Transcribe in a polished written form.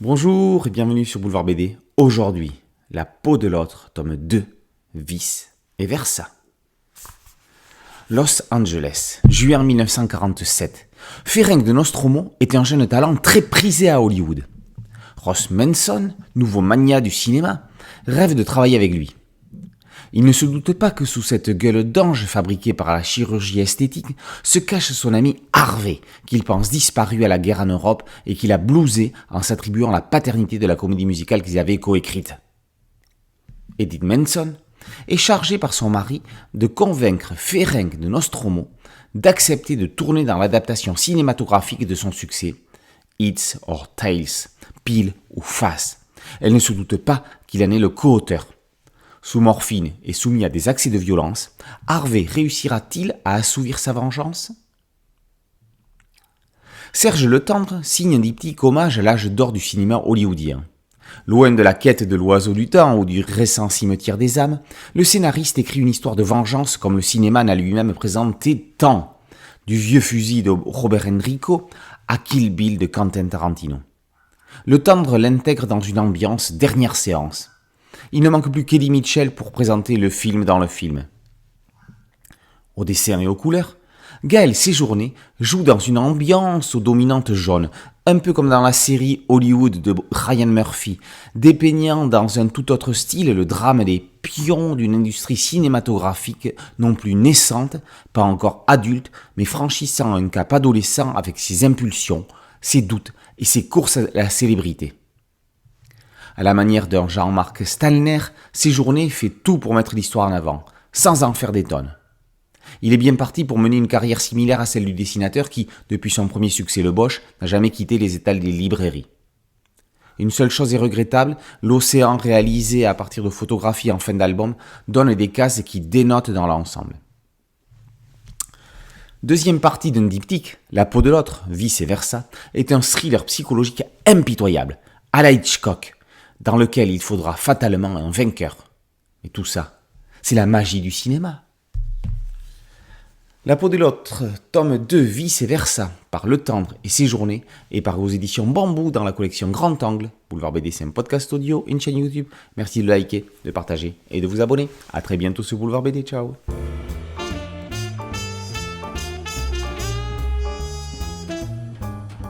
Bonjour et bienvenue sur Boulevard BD. Aujourd'hui, La peau de l'autre, tome 2, Vice et Versa. Los Angeles, juillet 1947. Ferenc de Nostromo était un jeune talent très prisé à Hollywood. Ross Manson, nouveau magnat du cinéma, rêve de travailler avec lui. Il ne se doute pas que sous cette gueule d'ange fabriquée par la chirurgie esthétique se cache son ami Harvey, qu'il pense disparu à la guerre en Europe et qu'il a blousé en s'attribuant la paternité de la comédie musicale qu'ils avaient coécrite. Edith Manson est chargée par son mari de convaincre Ferenc de Nostromo d'accepter de tourner dans l'adaptation cinématographique de son succès Heads or Tails, pile ou face. Elle ne se doute pas qu'il en est le co-auteur. Sous morphine et soumis à des accès de violence, Harvey réussira-t-il à assouvir sa vengeance ? Serge Letendre signe un diptyque hommage à l'âge d'or du cinéma hollywoodien. Loin de la quête de l'oiseau du temps ou du récent cimetière des âmes, le scénariste écrit une histoire de vengeance comme le cinéma n'a lui-même présenté tant, du vieux fusil de Robert Enrico à Kill Bill de Quentin Tarantino. Letendre l'intègre dans une ambiance dernière séance. Il ne manque plus qu'Eddie Mitchell pour présenter le film dans le film. Au dessin et aux couleurs, Gaël Séjourné joue dans une ambiance aux dominantes jaunes, un peu comme dans la série Hollywood de Ryan Murphy, dépeignant dans un tout autre style le drame des pions d'une industrie cinématographique non plus naissante, pas encore adulte, mais franchissant un cap adolescent avec ses impulsions, ses doutes et ses courses à la célébrité. À la manière d'un Jean-Marc Stalner, Séjourné fait tout pour mettre l'histoire en avant, sans en faire des tonnes. Il est bien parti pour mener une carrière similaire à celle du dessinateur qui, depuis son premier succès Le Boche, n'a jamais quitté les étals des librairies. Une seule chose est regrettable, l'océan réalisé à partir de photographies en fin d'album donne des cases qui dénotent dans l'ensemble. Deuxième partie d'un diptyque, La peau de l'autre, Vice et Versa, est un thriller psychologique impitoyable, à la Hitchcock, dans lequel il faudra fatalement un vainqueur. Et tout ça, c'est la magie du cinéma. La peau de l'autre, tome 2, Vice et Versa, par Letendre et Séjourné, et par aux éditions Bambou dans la collection Grand Angle. Boulevard BD, c'est un podcast audio, une chaîne YouTube. Merci de liker, de partager et de vous abonner. A très bientôt sur Boulevard BD, ciao.